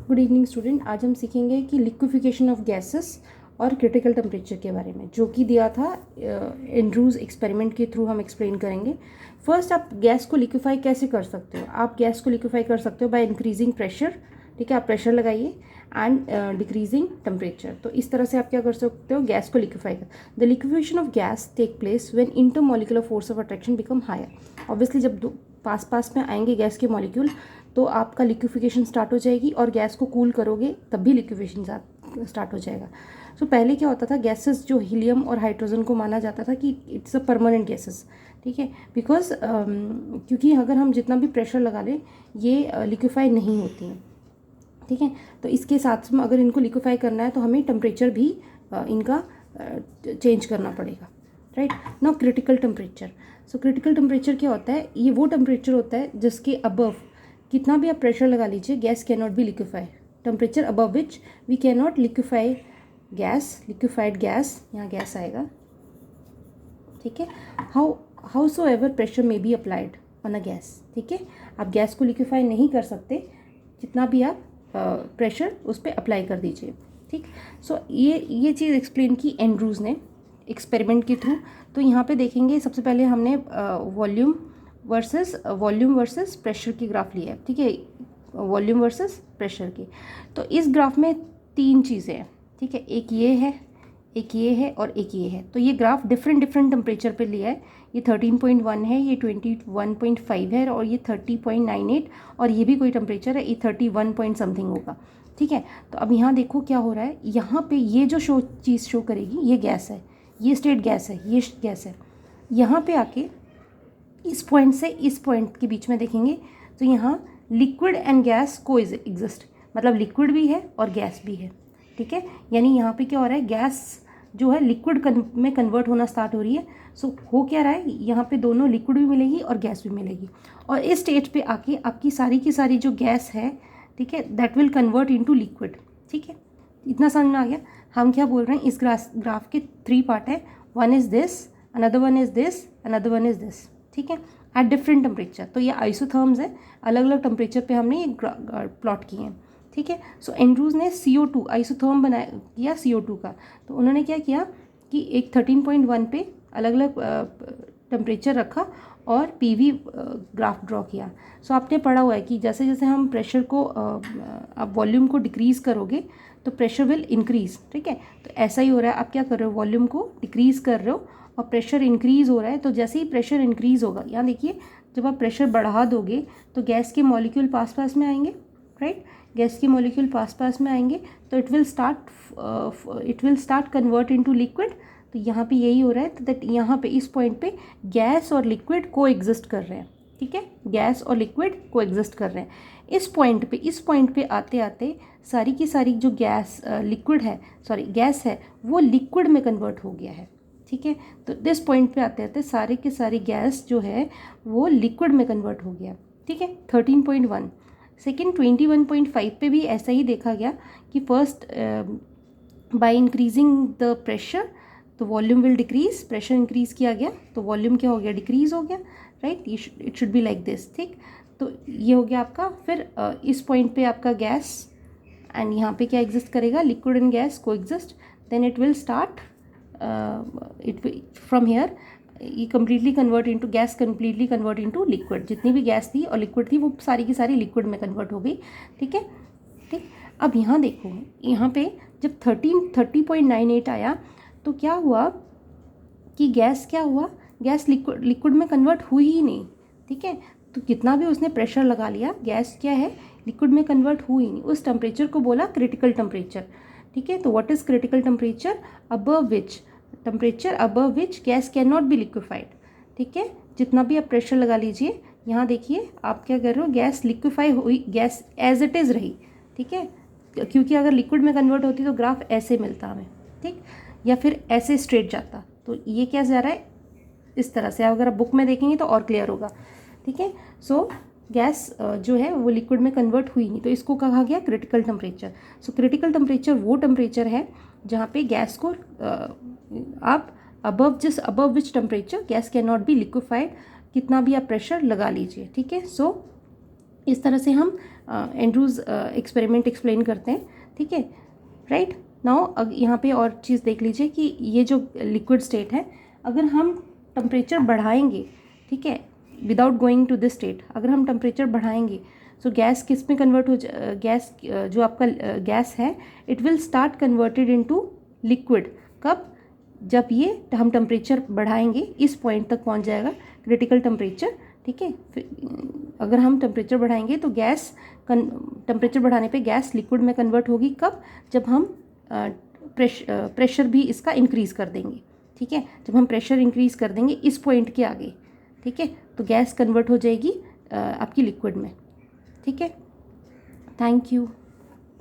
Good evening student. आज हम सीखेंगे कि लिक्विफिकेशन ऑफ गैसेस और क्रिटिकल टेम्परेचर के बारे में, जो कि दिया था एंड्रूज एक्सपेरिमेंट के थ्रू हम एक्सप्लेन करेंगे। फर्स्ट, आप गैस को लिक्विफाई कैसे कर सकते हो? आप गैस को लिक्विफाई कर सकते हो बाय इंक्रीजिंग प्रेशर। ठीक है, आप प्रेशर लगाइए एंड डिक्रीजिंग टेम्परेचर। तो इस तरह से आप क्या कर सकते हो, गैस को लिक्विफाई कर। The liquefaction of gas take place when intermolecular force of attraction become higher. Obviously जब पास में आएंगे गैस के मॉलिक्यूल तो आपका लिक्विफिकेशन स्टार्ट हो जाएगी, और गैस को कूल करोगे तब भी लिक्विफिकेशन स्टार्ट हो जाएगा। सो पहले क्या होता था, गैसेस जो हीलियम और हाइड्रोजन को माना जाता था कि इट्स अ परमानेंट गैसेस। ठीक है, बिकॉज क्योंकि अगर हम जितना भी प्रेशर लगा लें ये लिक्विफाई नहीं होती हैं। ठीक है, तो इसके साथ में अगर इनको लिक्विफाई करना है तो हमें टेम्परेचर भी इनका चेंज करना पड़ेगा। Right now, critical temperature. So critical temperature क्या होता है? ये वो टेम्परेचर होता है जिसके अबव कितना भी आप प्रेशर लगा लीजिए, gas can not be liquefy. Temperature above which we can not liquefy gas, liquefied gas, यहाँ गैस आएगा। ठीक है, howsoever pressure may be applied on a gas. ठीक है, आप गैस को लिक्विफाई नहीं कर सकते जितना भी आप प्रेशर उस पर अप्लाई कर दीजिए। ठीक, सो ये चीज़ एक्सप्लेन की एंड्रूज ने एक्सपेरिमेंट के थ्रू। तो यहाँ पे देखेंगे, सबसे पहले हमने वॉल्यूम वर्सेस प्रेशर की ग्राफ लिया है। ठीक है, वॉल्यूम वर्सेस प्रेशर की। तो इस ग्राफ में तीन चीज़ें हैं। ठीक है, एक ये है, एक ये है और एक ये है। तो ये ग्राफ डिफरेंट टेम्परेचर पे लिया है। ये 13.1 है, ये 21.5 है, और ये 30.98, और ये भी कोई टेम्परेचर है, ये 31 पॉइंट समथिंग होगा। ठीक है, तो अब यहाँ देखो क्या हो रहा है। यहाँ पे ये जो चीज़ शो करेगी ये गैस है, ये स्टेट गैस है, ये गैस है। यहाँ पे आके इस पॉइंट से इस पॉइंट के बीच में देखेंगे तो यहाँ लिक्विड एंड गैस को एग्जिस्ट, मतलब लिक्विड भी है और गैस भी है। ठीक है, यानी यहाँ पे क्या हो रहा है, गैस जो है लिक्विड में कन्वर्ट होना स्टार्ट हो रही है। सो हो क्या रहा है, यहाँ पे दोनों लिक्विड भी मिलेगी और गैस भी मिलेगी, और इस स्टेज पे आके आपकी सारी की सारी जो गैस है, ठीक है, that will convert into liquid. ठीक है, इतना समझ में आ गया। हम क्या बोल रहे हैं, इस ग्राफ के 3 पार्ट है। One is this, another one is this, another one is this. ठीक है, एट डिफरेंट टेम्परेचर। तो ये आइसोथर्म्स है, अलग अलग टेम्परेचर पे हमने ये प्लॉट किए हैं। ठीक है, सो एंड्रूज ने CO2 आइसोथर्म बनाया किया CO2 का। तो उन्होंने क्या किया कि एक 13.1 पे अलग अलग टेम्परेचर रखा और PV ग्राफ ड्रॉ किया। सो आपने पढ़ा हुआ है कि जैसे जैसे हम प्रेशर को आप वॉल्यूम को डिक्रीज़ करोगे तो प्रेशर विल इंक्रीज़। ठीक है, तो ऐसा ही हो रहा है। आप क्या कर रहे हो, वॉल्यूम को डिक्रीज़ कर रहे हो और प्रेशर इंक्रीज़ हो रहा है। तो जैसे ही प्रेशर इंक्रीज़ होगा, यहाँ देखिए, जब आप प्रेशर बढ़ा दोगे तो गैस के मॉलिक्यूल पास में आएंगे। राइट, गैस के मॉलिक्यूल पास में आएंगे तो it will start convert into liquid. तो यहाँ पे यही हो रहा है, दैट यहाँ पे इस पॉइंट पे गैस और लिक्विड को एग्जिस्ट कर रहे हैं। ठीक है, गैस और लिक्विड को एग्जिस्ट कर रहे हैं। इस पॉइंट पे आते आते सारी की सारी जो गैस है वो लिक्विड में कन्वर्ट हो गया है। ठीक है, तो दिस पॉइंट पे आते आते सारे के सारी गैस जो है वो लिक्विड में कन्वर्ट हो गया। ठीक है, 13.1। सेकेंड 21.5 पे भी ऐसा ही देखा गया कि first by increasing the pressure तो volume will decrease. Pressure increase किया गया तो वॉल्यूम क्या हो गया, डिक्रीज हो गया। Right, it should be like this. ठीक, तो ये हो गया आपका। फिर इस पॉइंट पे आपका गैस एंड यहाँ पे क्या एग्जिस्ट करेगा, लिक्विड एंड गैस को exist. Then it will start from here ये कम्प्लीटली कन्वर्ट इनटू लिक्विड। जितनी भी गैस थी और लिक्विड थी वो सारी की सारी लिक्विड में कन्वर्ट हो गई। ठीक है, ठीक। अब यहाँ देखो, यहाँ पे जब 30.98 आया तो क्या हुआ कि गैस लिक्विड में कन्वर्ट हुई ही नहीं। ठीक है, तो कितना भी उसने प्रेशर लगा लिया, गैस क्या है, लिक्विड में कन्वर्ट हुई नहीं। उस टेम्परेचर को बोला क्रिटिकल टेम्परेचर। ठीक है, तो what is critical temperature? Above which gas can not B liquefied. ठीक है, जितना भी आप प्रेशर लगा लीजिए, यहाँ देखिए आप क्या कर रहे हो, गैस लिक्विफाई हुई, गैस एज इट इज़ रही। ठीक है, क्योंकि अगर लिक्विड में कन्वर्ट होती तो ग्राफ ऐसे मिलता हमें। ठीक, या फिर ऐसे स्ट्रेट जाता। तो ये क्या जा रहा है, इस तरह से। अगर आप बुक में देखेंगे तो और क्लियर होगा। ठीक है, सो गैस जो है वो लिक्विड में कन्वर्ट हुई नहीं, तो इसको कहा गया critical temperature. So critical temperature वो टेम्परेचर है जहाँ पे गैस को आप above which temperature gas can not B liquefied, कितना भी आप प्रेशर लगा लीजिए। ठीक है, सो इस तरह से हम एंड्रूज एक्सपेरिमेंट एक्सप्लेन करते हैं, ठीक है, राइट। नाउ यहाँ पे और चीज़ देख लीजिए कि ये जो लिक्विड स्टेट है, अगर हम टेम्परेचर बढ़ाएंगे, ठीक है, without going to this state, अगर हम टेम्परेचर बढ़ाएंगे सो गैस किस में कन्वर्ट हो गैस जो आपका गैस है it will start converted into liquid. कब? जब ये हम टेम्परेचर बढ़ाएंगे, इस पॉइंट तक पहुंच जाएगा क्रिटिकल टेम्परेचर, ठीक है। अगर हम टेम्परेचर बढ़ाएंगे तो गैस टेम्परेचर बढ़ाने पे गैस लिक्विड में कन्वर्ट होगी। कब? जब हम प्रेशर भी इसका इंक्रीज़ कर देंगे, ठीक है। जब हम प्रेशर इंक्रीज़ कर देंगे इस पॉइंट के आगे, ठीक है, तो गैस कन्वर्ट हो जाएगी आपकी लिक्विड में, ठीक है। Thank you.